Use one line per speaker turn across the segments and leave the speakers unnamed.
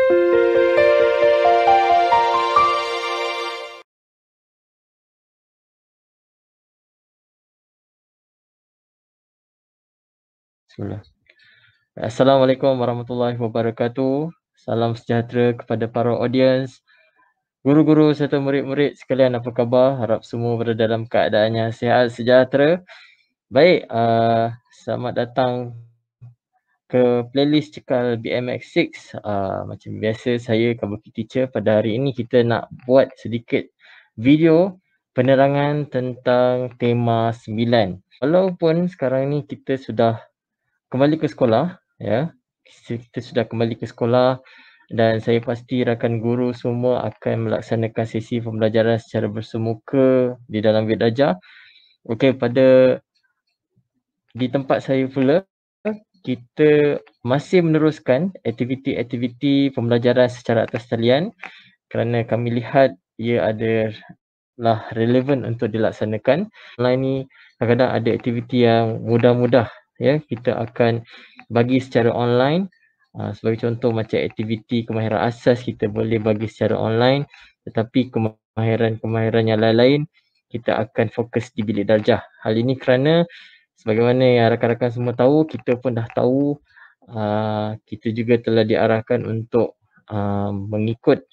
Bismillah. Assalamualaikum warahmatullahi wabarakatuh. Salam sejahtera kepada para audiens, guru-guru serta murid-murid sekalian, apa khabar? Harap semua berada dalam keadaan yang sihat sejahtera. Baik, selamat datang ke playlist Cekal BMX6. Macam biasa, saya Kabuki Teacher. Pada hari ini kita nak buat sedikit video penerangan tentang tema 9. Walaupun sekarang ni kita sudah kembali ke sekolah, ya. Kita sudah kembali ke sekolah dan saya pasti rakan guru semua akan melaksanakan sesi pembelajaran secara bersemuka di dalam bilik darjah. Okey, di tempat saya pula, kita masih meneruskan aktiviti-aktiviti pembelajaran secara atas talian kerana kami lihat ia adalah relevan untuk dilaksanakan. Online ni kadang-kadang ada aktiviti yang mudah-mudah, ya, kita akan bagi secara online. Sebagai contoh macam aktiviti kemahiran asas kita boleh bagi secara online, tetapi kemahiran-kemahiran yang lain-lain kita akan fokus di bilik darjah. Hal ini kerana sebagaimana yang rakan-rakan semua tahu, kita pun dah tahu, kita juga telah diarahkan untuk mengikut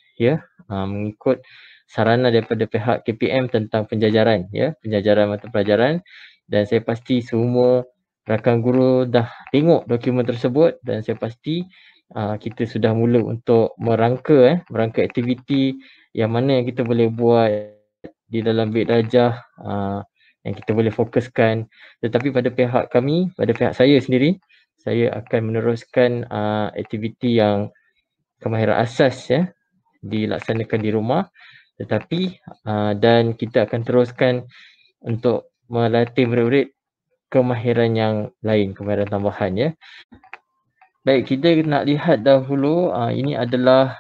sarana daripada pihak KPM tentang penjajaran, ya, penjajaran mata pelajaran, dan saya pasti semua rakan guru dah tengok dokumen tersebut dan saya pasti kita sudah mula untuk merangka aktiviti yang mana yang kita boleh buat di dalam bilik darjah, yang kita boleh fokuskan. Tetapi pada pihak kami, pada pihak saya sendiri, saya akan meneruskan aktiviti yang kemahiran asas, ya, dilaksanakan di rumah, tetapi dan kita akan teruskan untuk melatih murid-murid kemahiran yang lain, kemahiran tambahan, ya. Baik, kita nak lihat dahulu, ini adalah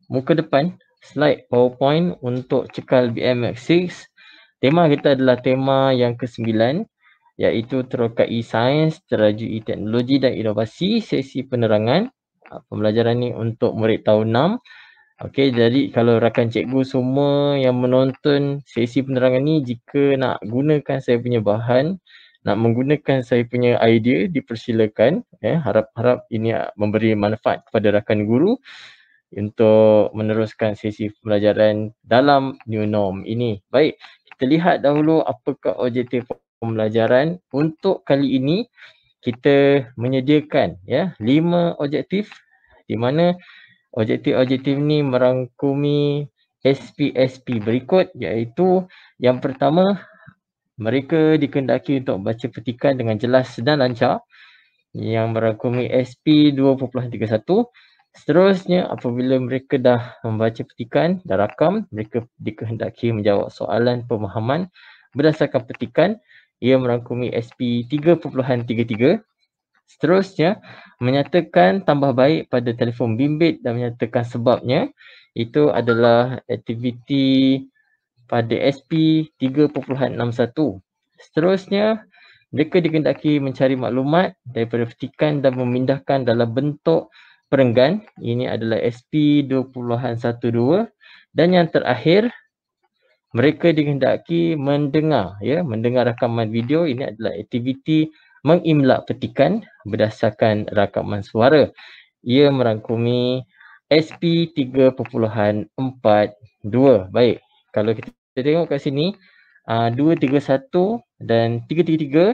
muka depan slide PowerPoint untuk Cekal BMX6. Tema kita adalah tema yang ke-9, iaitu Terokai Sains, Terajui Teknologi dan Inovasi, sesi penerangan. Pembelajaran ni untuk murid tahun 6. Okey, jadi kalau rakan cikgu semua yang menonton sesi penerangan ni, jika nak gunakan saya punya bahan, nak menggunakan saya punya idea, dipersilakan. Harap-harap ini memberi manfaat kepada rakan guru untuk meneruskan sesi pembelajaran dalam new norm ini. Baik, kita lihat dahulu apakah objektif pembelajaran. Untuk kali ini, kita menyediakan 5 objektif di mana objektif-objektif ni merangkumi SPSP berikut, iaitu yang pertama, mereka dikehendaki untuk baca petikan dengan jelas dan lancar yang merangkumi SP 2.31. Seterusnya, apabila mereka dah membaca petikan dan rakam, mereka dikehendaki menjawab soalan pemahaman berdasarkan petikan. Ia merangkumi SP 3.33. Seterusnya, menyatakan tambah baik pada telefon bimbit dan menyatakan sebabnya. Itu adalah aktiviti pada SP 3.61. Seterusnya, mereka dikehendaki mencari maklumat daripada petikan dan memindahkan dalam bentuk perenggan. Ini adalah SP 2.12. Dan yang terakhir, mereka dikehendaki mendengar rakaman video. Ini adalah aktiviti mengimlak petikan berdasarkan rakaman suara. Ia merangkumi SP 3.42. Baik, kalau kita tengok kat sini, 231 dan 333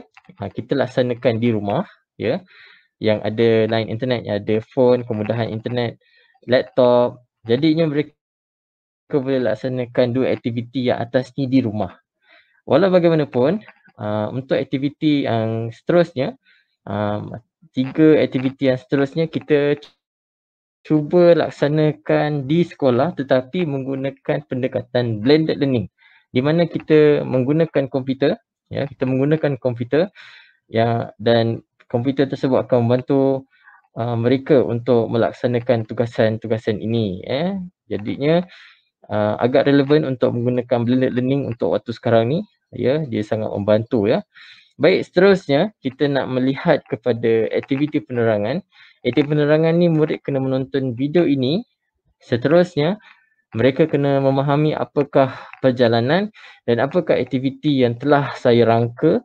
kita laksanakan di rumah, ya, yang ada line internet, yang ada phone, kemudahan internet, laptop. Jadinya mereka boleh laksanakan 2 aktiviti yang atas ni di rumah. Walau bagaimanapun, untuk aktiviti yang seterusnya, 3 aktiviti yang seterusnya kita cuba laksanakan di sekolah tetapi menggunakan pendekatan blended learning, di mana kita menggunakan komputer, dan komputer tersebut akan membantu mereka untuk melaksanakan tugasan-tugasan ini. Jadinya agak relevan untuk menggunakan blended learning untuk waktu sekarang ni, ya, dia sangat membantu, ya. Baik, seterusnya kita nak melihat kepada aktiviti penerangan. Aktiviti penerangan ni murid kena menonton video ini. Seterusnya, mereka kena memahami apakah perjalanan dan apakah aktiviti yang telah saya rangka,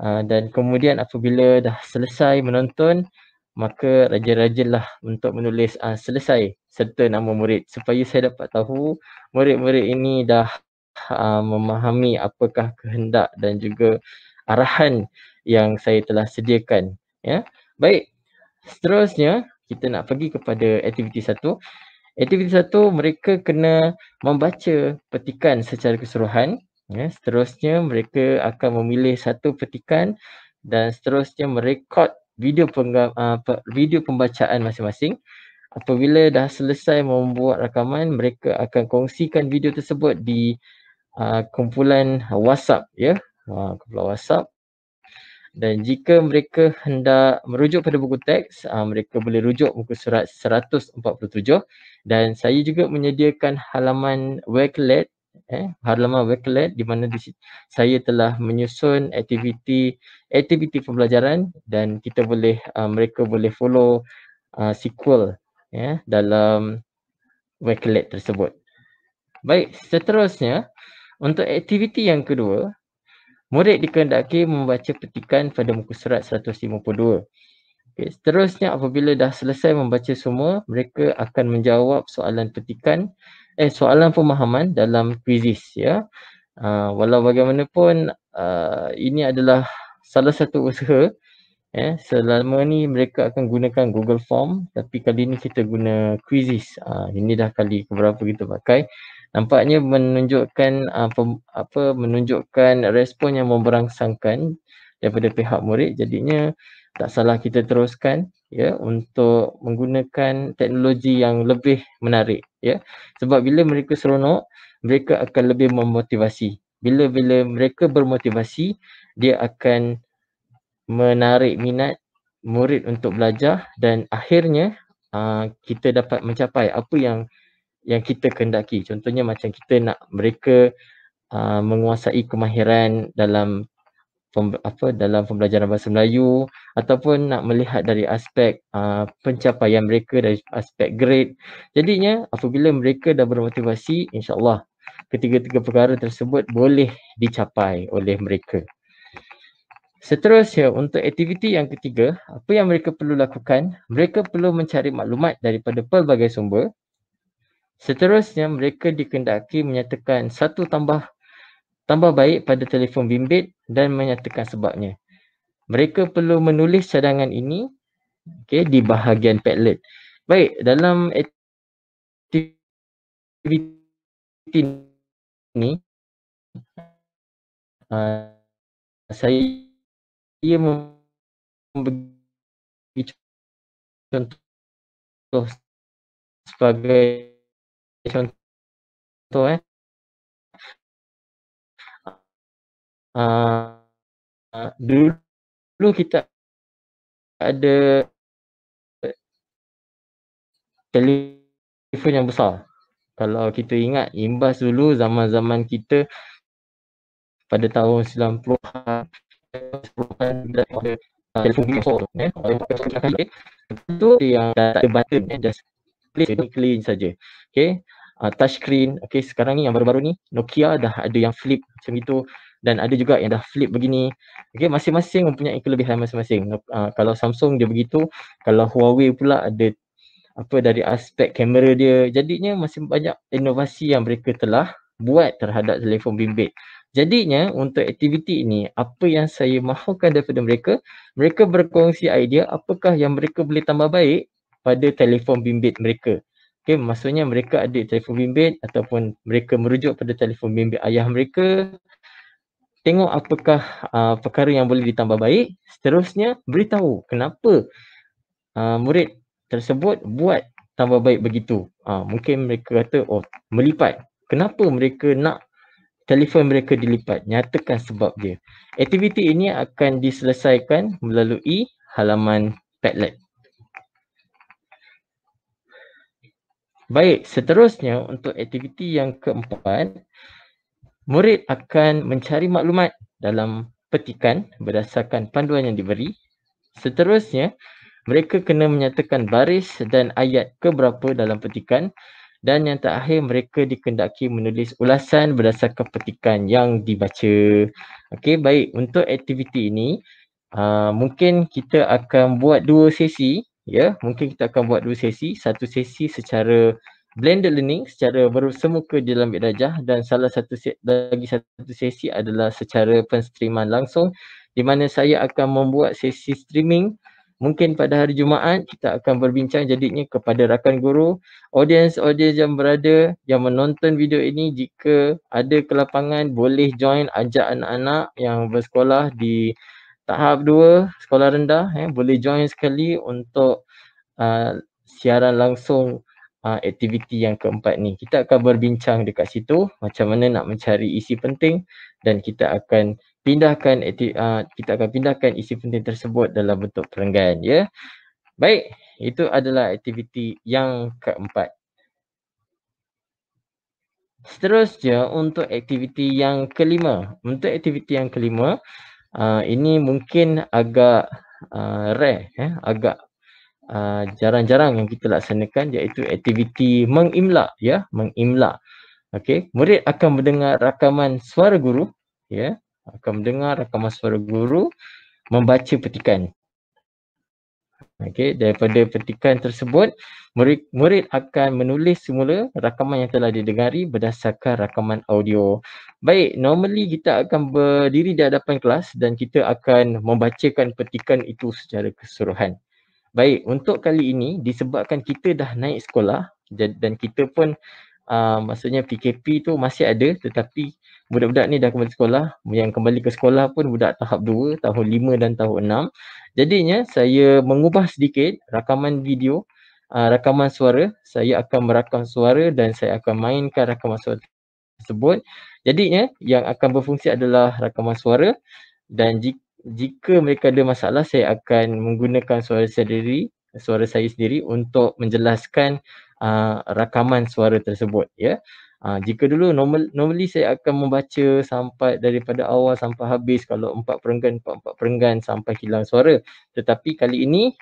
dan kemudian apabila dah selesai menonton, maka rajin-rajinlah untuk menulis selesai serta nama murid supaya saya dapat tahu murid-murid ini dah memahami apakah kehendak dan juga arahan yang saya telah sediakan, ya. Baik, seterusnya kita nak pergi kepada aktiviti 1. Aktiviti 1, mereka kena membaca petikan secara keseluruhan. Ya, seterusnya mereka akan memilih satu petikan dan seterusnya merekod video pembacaan masing-masing. Apabila dah selesai membuat rakaman, mereka akan kongsikan video tersebut di kumpulan WhatsApp, ya. Kumpulan WhatsApp. Dan jika mereka hendak merujuk pada buku teks, mereka boleh rujuk muka surat 147 dan saya juga menyediakan halaman Wakelet, di mana saya telah menyusun aktiviti pembelajaran dan mereka boleh follow sequel, ya, dalam Wakelet tersebut. Baik, seterusnya untuk aktiviti yang kedua, murid dikehendaki membaca petikan pada muka surat 152. Okay, seterusnya apabila dah selesai membaca semua, mereka akan menjawab soalan soalan pemahaman dalam kuisis, ya. Walau bagaimanapun, ini adalah salah satu usaha. Selama ni mereka akan gunakan Google Form, tapi kali ni kita guna kuisis. Ini dah kali keberapa kita pakai. Nampaknya menunjukkan menunjukkan respon yang memberangsangkan daripada pihak murid. Jadinya tak salah kita teruskan, ya, untuk menggunakan teknologi yang lebih menarik, ya. Sebab bila mereka seronok, mereka akan lebih memotivasi. Bila mereka bermotivasi, dia akan menarik minat murid untuk belajar dan akhirnya kita dapat mencapai apa yang kita kehendaki. Contohnya macam kita nak mereka menguasai kemahiran dalam pembelajaran bahasa Melayu ataupun nak melihat dari aspek pencapaian mereka dari aspek grade. Jadinya apabila mereka dah bermotivasi, insya-Allah ketiga-tiga perkara tersebut boleh dicapai oleh mereka. Seterusnya untuk aktiviti yang ketiga, apa yang mereka perlu lakukan? Mereka perlu mencari maklumat daripada pelbagai sumber. Seterusnya, mereka dikehendaki menyatakan satu tambah baik pada telefon bimbit dan menyatakan sebabnya. Mereka perlu menulis cadangan ini, di bahagian Padlet. Baik, dalam aktiviti ini, saya memberi contoh sebagai contoh, dulu kita ada telefon yang besar. Kalau kita ingat, imbas dulu zaman-zaman kita pada tahun 90-an, telefon besar tu yang tak ada button, just clean saja. Okey. Touchscreen. Okey, sekarang ni yang baru-baru ni Nokia dah ada yang flip macam itu dan ada juga yang dah flip begini. Okey, masing-masing mempunyai kelebihan masing-masing. Kalau Samsung dia begitu, kalau Huawei pula ada dari aspek kamera dia. Jadinya masih banyak inovasi yang mereka telah buat terhadap telefon bimbit. Jadinya untuk aktiviti ini, apa yang saya mahukan daripada mereka, mereka berkongsi idea apakah yang mereka boleh tambah baik pada telefon bimbit mereka. Okey, maksudnya mereka ada telefon bimbit ataupun mereka merujuk pada telefon bimbit ayah mereka. Tengok apakah perkara yang boleh ditambah baik. Seterusnya, beritahu kenapa murid tersebut buat tambah baik begitu. Mungkin mereka kata, melipat. Kenapa mereka nak telefon mereka dilipat? Nyatakan sebab dia. Aktiviti ini akan diselesaikan melalui halaman Padlet. Baik, seterusnya untuk aktiviti yang keempat, murid akan mencari maklumat dalam petikan berdasarkan panduan yang diberi. Seterusnya, mereka kena menyatakan baris dan ayat keberapa dalam petikan, dan yang terakhir mereka dikendaki menulis ulasan berdasarkan petikan yang dibaca. Okey, baik, untuk aktiviti ini mungkin kita akan buat 2 sesi, ya. Mungkin kita akan buat 2 sesi, satu sesi secara blended learning, secara bersemuka di dalam Bilik Darjah, dan satu sesi adalah secara penstriman langsung, di mana saya akan membuat sesi streaming. Mungkin pada hari Jumaat kita akan berbincang jadinya kepada rakan guru, audiens-audiens yang berada yang menonton video ini, jika ada kelapangan boleh join, ajak anak-anak yang bersekolah di tahap 2 sekolah rendah, boleh join sekali untuk siaran langsung aktiviti yang keempat ni. Kita akan berbincang dekat situ macam mana nak mencari isi penting, dan kita akan pindahkan isi penting tersebut dalam bentuk perenggan, ya. Baik, itu adalah aktiviti yang keempat. Seterusnya untuk aktiviti yang kelima. Untuk aktiviti yang kelima, ini mungkin agak rare, agak jarang-jarang yang kita laksanakan, iaitu aktiviti mengimla, ya, mengimla. Okey, murid akan mendengar rakaman suara guru, ya, akan mendengar rakaman suara guru membaca petikan. Okey, daripada petikan tersebut, murid akan menulis semula rakaman yang telah didengari berdasarkan rakaman audio. Baik, normally kita akan berdiri di hadapan kelas dan kita akan membacakan petikan itu secara keseluruhan. Baik, untuk kali ini disebabkan kita dah naik sekolah dan kita pun maksudnya PKP tu masih ada, tetapi budak-budak ni dah kembali sekolah. Yang kembali ke sekolah pun budak tahap 2, tahun 5 dan tahun 6. Jadinya saya mengubah sedikit rakaman video, rakaman suara. Saya akan merakam suara dan saya akan mainkan rakaman suara tersebut. Jadinya yang akan berfungsi adalah rakaman suara, dan jika mereka ada masalah, saya akan menggunakan suara saya sendiri untuk menjelaskan rakaman suara tersebut, ya. Jika dulu normally saya akan membaca sampai daripada awal sampai habis, kalau 4 perenggan sampai hilang suara. Tetapi kali ini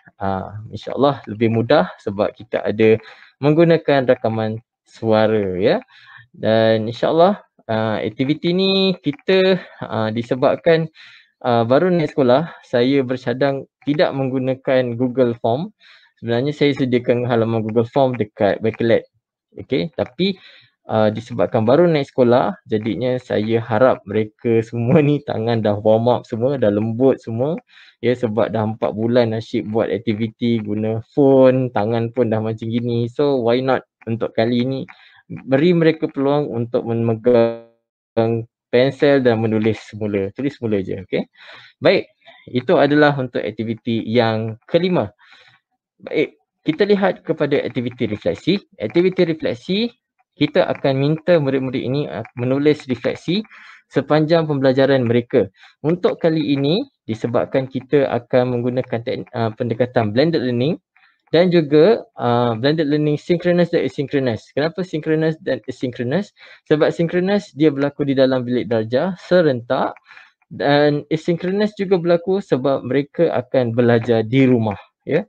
insya-Allah lebih mudah sebab kita ada menggunakan rakaman suara, ya. Dan insya-Allah aktiviti ni kita disebabkan baru naik sekolah, saya bercadang tidak menggunakan Google Form. Sebenarnya saya sediakan halaman Google Form dekat Backlet. Okey, tapi disebabkan baru naik sekolah, jadinya saya harap mereka semua ni tangan dah warm up semua, dah lembut semua. Ya, sebab dah 4 bulan asyik buat aktiviti guna phone, tangan pun dah macam gini. So why not untuk kali ini beri mereka peluang untuk memegang pensel dan menulis semula. Tulis semula je, okey. Baik, itu adalah untuk aktiviti yang kelima. Baik, kita lihat kepada aktiviti refleksi. Aktiviti refleksi, kita akan minta murid-murid ini menulis refleksi sepanjang pembelajaran mereka. Untuk kali ini, disebabkan kita akan menggunakan pendekatan blended learning dan juga blended learning synchronous dan asynchronous. Kenapa synchronous dan asynchronous? Sebab synchronous dia berlaku di dalam bilik darjah serentak, dan asynchronous juga berlaku sebab mereka akan belajar di rumah, ya.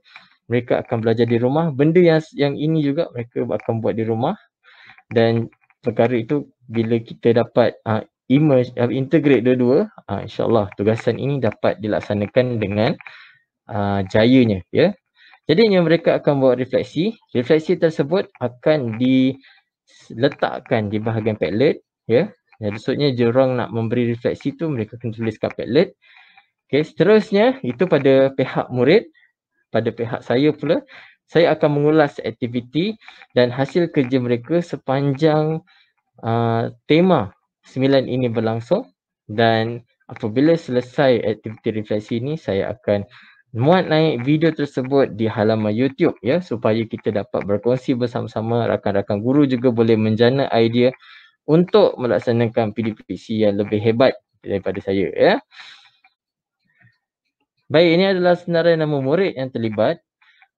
Mereka akan belajar di rumah. Benda yang ini juga mereka akan buat di rumah, dan perkara itu bila kita dapat integrate dua-dua, insya-Allah tugasan ini dapat dilaksanakan dengan jayanya, ya. Jadinya mereka akan buat refleksi. Refleksi tersebut akan diletakkan di bahagian Padlet, ya. Jadi maksudnya diorang nak memberi refleksi tu mereka kena tulis kat Padlet. Okey, seterusnya itu pada pihak murid. Pada pihak saya pula, saya akan mengulas aktiviti dan hasil kerja mereka sepanjang tema 9 ini berlangsung, dan apabila selesai aktiviti refleksi ini, saya akan muat naik video tersebut di halaman YouTube, ya, supaya kita dapat berkongsi bersama-sama. Rakan-rakan guru juga boleh menjana idea untuk melaksanakan PDPC yang lebih hebat daripada saya, ya. Baik, ini adalah senarai nama murid yang terlibat.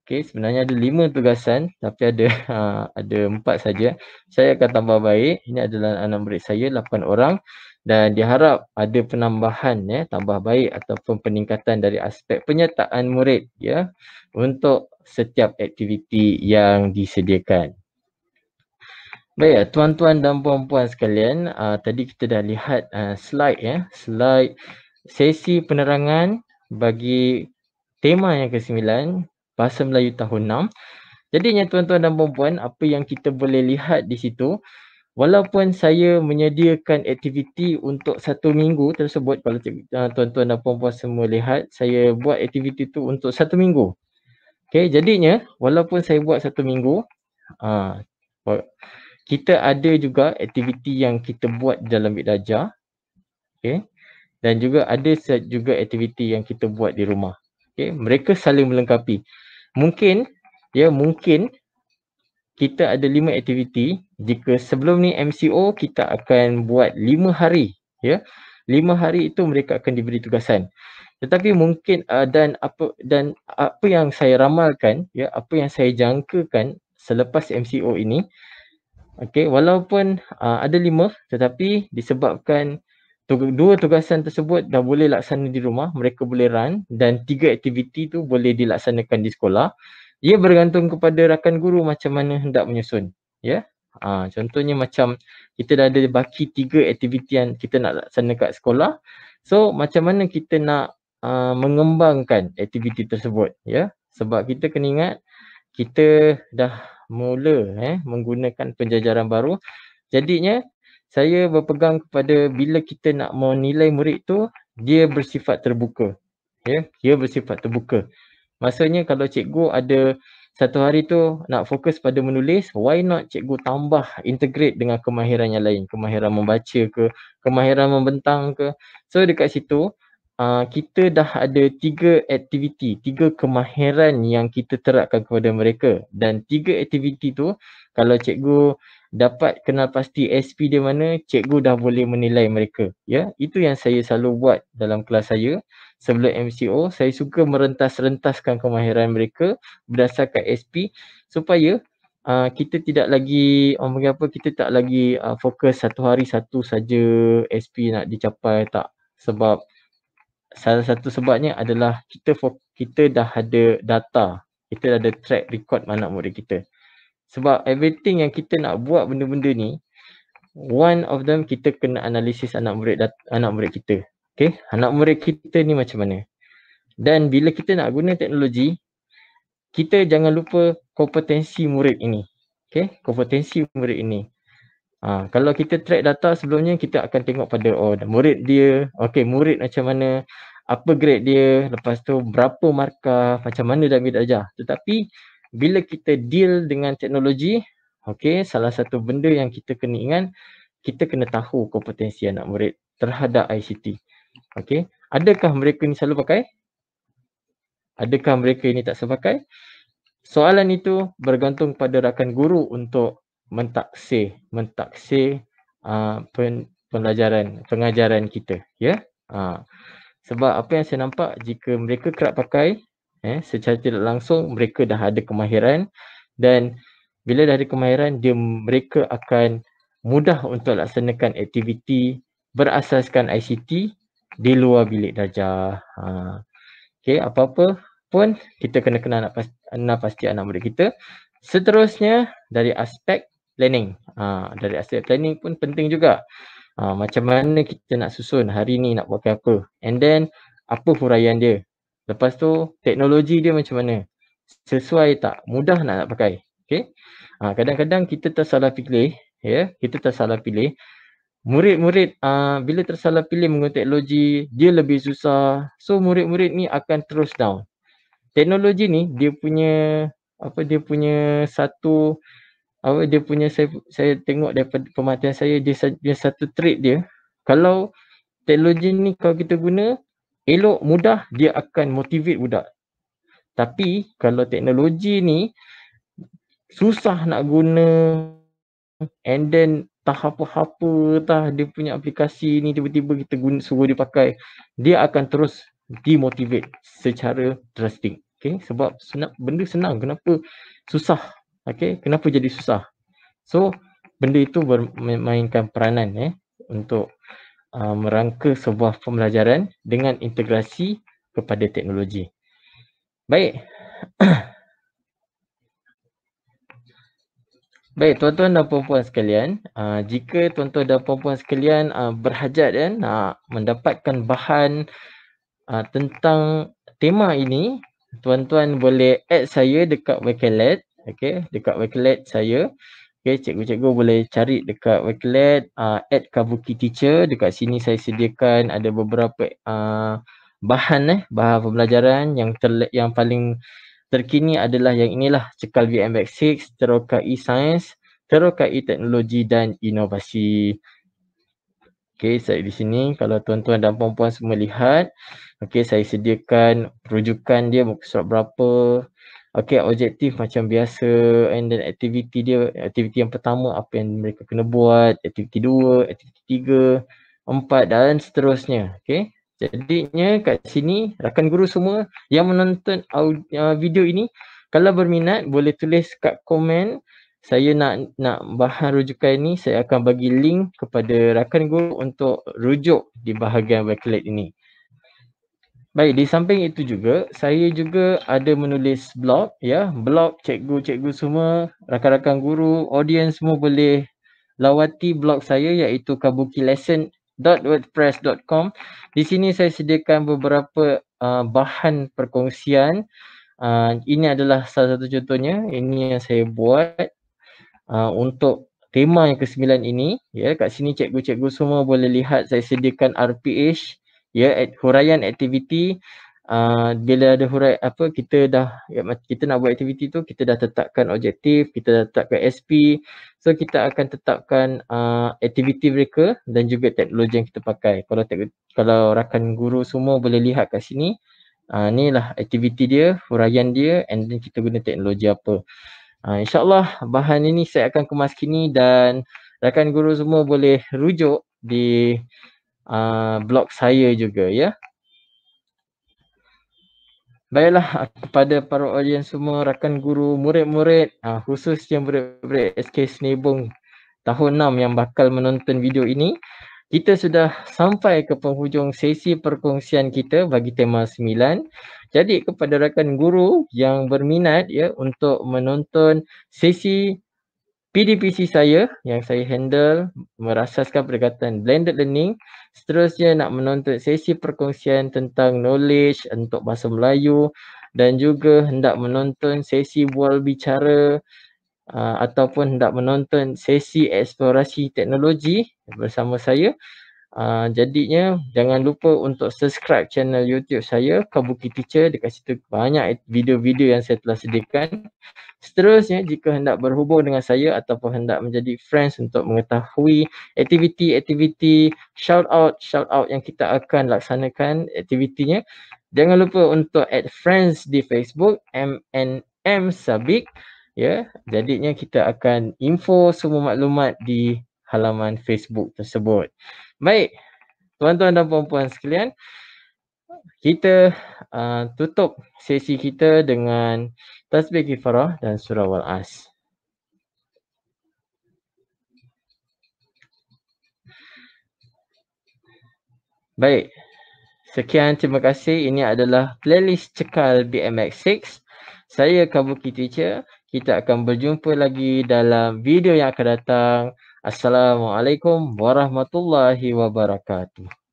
Okey, sebenarnya ada 5 tugasan tapi ada 4 saja. Saya akan tambah baik. Ini adalah anak murid saya 8 orang. dan diharap ada penambahan tambah baik ataupun peningkatan dari aspek penyertaan murid untuk setiap aktiviti yang disediakan. Baik, tuan-tuan dan puan-puan sekalian, tadi kita dah lihat slide slide sesi penerangan bagi tema yang ke-9, Bahasa Melayu tahun 6. Jadinya tuan-tuan dan puan-puan, apa yang kita boleh lihat di situ, walaupun saya menyediakan aktiviti untuk 1 minggu tersebut, kalau tuan-tuan dan puan-puan semua lihat, saya buat aktiviti tu untuk 1 minggu. Okey, jadinya walaupun saya buat 1 minggu, kita ada juga aktiviti yang kita buat dalam bilik darjah. Okey. Dan juga ada juga aktiviti yang kita buat di rumah. Okey, mereka saling melengkapi. Mungkin kita ada 5 aktiviti. Jika sebelum ni MCO kita akan buat 5 hari, 5 hari itu mereka akan diberi tugasan. Tetapi mungkin dan apa yang saya ramalkan, apa yang saya jangkakan selepas MCO ini, okey, walaupun ada 5 tetapi disebabkan 2 tugasan tersebut dah boleh laksana di rumah, mereka boleh run, dan 3 aktiviti tu boleh dilaksanakan di sekolah. Ia bergantung kepada rakan guru macam mana hendak menyusun. Contohnya macam kita dah ada baki 3 aktiviti yang kita nak laksana kat sekolah. So macam mana kita nak mengembangkan aktiviti tersebut, sebab kita kena ingat kita dah mula menggunakan penjajaran baru. Jadinya saya berpegang kepada bila kita nak menilai murid tu, dia bersifat terbuka. Dia bersifat terbuka. Maksudnya kalau cikgu ada satu hari tu nak fokus pada menulis, why not cikgu tambah integrate dengan kemahiran yang lain, kemahiran membaca ke, kemahiran membentang ke. So dekat situ kita dah ada 3 aktiviti, 3 kemahiran yang kita terapkan kepada mereka, dan 3 aktiviti tu kalau cikgu dapat kenal pasti SP dia mana, cikgu dah boleh menilai mereka. Itu yang saya selalu buat dalam kelas saya. Sebelum MCO, saya suka merentas-rentaskan kemahiran mereka berdasarkan SP supaya kita tidak lagi kita tak lagi fokus satu hari satu saja SP nak dicapai, tak. Sebab salah satu sebabnya adalah kita dah ada data, kita dah ada track record anak murid kita. Sebab everything yang kita nak buat benda-benda ni, one of them kita kena analisis anak murid kita. Okey, anak murid kita ni macam mana. Dan bila kita nak guna teknologi, kita jangan lupa kompetensi murid ini. Okey, kompetensi murid ini. Kalau kita track data sebelumnya, kita akan tengok pada murid dia, murid macam mana, apa grade dia, lepas tu berapa markah, macam mana dalam bilik darjah. Tetapi bila kita deal dengan teknologi, salah satu benda yang kita kena ingat, kita kena tahu kompetensi anak murid terhadap ICT. Adakah mereka ni selalu pakai? Adakah mereka ini tak selalu pakai? Soalan itu bergantung pada rakan guru untuk mentaksir pengajaran kita. Sebab apa yang saya nampak, jika mereka kerap pakai, secara tidak langsung mereka dah ada kemahiran, dan bila dah ada kemahiran, mereka akan mudah untuk laksanakan aktiviti berasaskan ICT di luar bilik darjah. Apa-apa pun kita kena kenal pasti anak murid kita. Seterusnya dari aspek planning. Dari aspek planning pun penting juga. Macam mana kita nak susun hari ni nak pakai apa, and then apa huraian dia. Lepas tu teknologi dia macam mana, sesuai tak, mudah nak pakai. Kadang-kadang kita tersalah pilih, murid-murid bila tersalah pilih menggunakan teknologi, dia lebih susah. So murid-murid ni akan terus down. Teknologi ni dia punya saya tengok daripada pemerhatian saya, dia satu trait dia. Kalau teknologi ni kalau kita guna elok, mudah, dia akan motivate budak. Tapi kalau teknologi ni susah nak guna, and then apa-apa dia punya aplikasi ni tiba-tiba kita suruh dia pakai, dia akan terus demotivate secara drastik. Sebab benda senang, kenapa susah? Kenapa jadi susah? So benda itu memainkan peranan untuk merangka sebuah pembelajaran dengan integrasi kepada teknologi. Baik. Baik, tuan-tuan dan puan-puan sekalian, jika tuan-tuan dan puan-puan sekalian berhajat kan nak mendapatkan bahan tentang tema ini, tuan-tuan boleh add saya dekat Wikilead, okey, dekat Wikilead saya. Okey, cikgu-cikgu boleh cari dekat Wikilead, add Kabuki Teacher. Dekat sini saya sediakan ada beberapa bahan pembelajaran yang paling terkini adalah yang inilah, Cekal BMX 6, Teroka E-Science, Teroka E-Teknologi dan Inovasi. Okey, saya di sini kalau tuan-tuan dan puan-puan semua lihat, okey, saya sediakan rujukan dia muka surat berapa. Okey, objektif macam biasa, and then aktiviti dia, aktiviti yang pertama apa yang mereka kena buat, aktiviti 2, aktiviti 3, 4 dan seterusnya. Okey. Jadinya kat sini rakan guru semua yang menonton video ini, kalau berminat boleh tulis kat komen, saya nak bahan rujukan ni, saya akan bagi link kepada rakan guru untuk rujuk di bahagian Wikilead ini. Baik, di samping itu juga, saya juga ada menulis blog, ya. Blog cikgu-cikgu semua, rakan-rakan guru, audiens semua boleh lawati blog saya iaitu kabukilesson.wordpress.com. Di sini saya sediakan beberapa bahan perkongsian. Ini adalah salah satu contohnya, ini yang saya buat untuk tema yang ke-9 ini. Ya, kat sini cikgu-cikgu semua boleh lihat saya sediakan RPH, ya, huraian aktiviti. Bila ada kita nak buat aktiviti tu, kita dah tetapkan objektif, kita dah tetapkan SP. So kita akan tetapkan aktiviti mereka dan juga teknologi yang kita pakai. Kalau rakan guru semua boleh lihat kat sini, inilah aktiviti dia, huraian dia, and then kita guna teknologi apa. InsyaAllah bahan ini saya akan kemas kini dan rakan guru semua boleh rujuk di blog saya juga, ya. Baiklah, kepada para audiens semua, rakan guru, murid-murid, khususnya murid-murid SK Senibong tahun 6 yang bakal menonton video ini, kita sudah sampai ke penghujung sesi perkongsian kita bagi tema 9. Jadi kepada rakan guru yang berminat ya untuk menonton sesi PDPC saya yang saya handle merasaskan pendekatan blended learning, seterusnya nak menonton sesi perkongsian tentang knowledge untuk bahasa Melayu dan juga hendak menonton sesi bual bicara ataupun hendak menonton sesi eksplorasi teknologi bersama saya. Jadinya jangan lupa untuk subscribe channel YouTube saya, Kabuki Teacher. Dekat situ banyak video-video yang saya telah sediakan. Seterusnya, jika hendak berhubung dengan saya ataupun hendak menjadi friends untuk mengetahui aktiviti-aktiviti shout out yang kita akan laksanakan aktivitinya, jangan lupa untuk add friends di Facebook MNM Sabik. Ya, jadinya kita akan info semua maklumat di halaman Facebook tersebut. Baik, tuan-tuan dan puan-puan sekalian, kita tutup sesi kita dengan tasbih kifarah dan surah Wal-As. Baik, sekian, terima kasih. Ini adalah playlist Cekal BMX 6. Saya Kabuki Teacher. Kita akan berjumpa lagi dalam video yang akan datang. Assalamualaikum warahmatullahi wabarakatuh.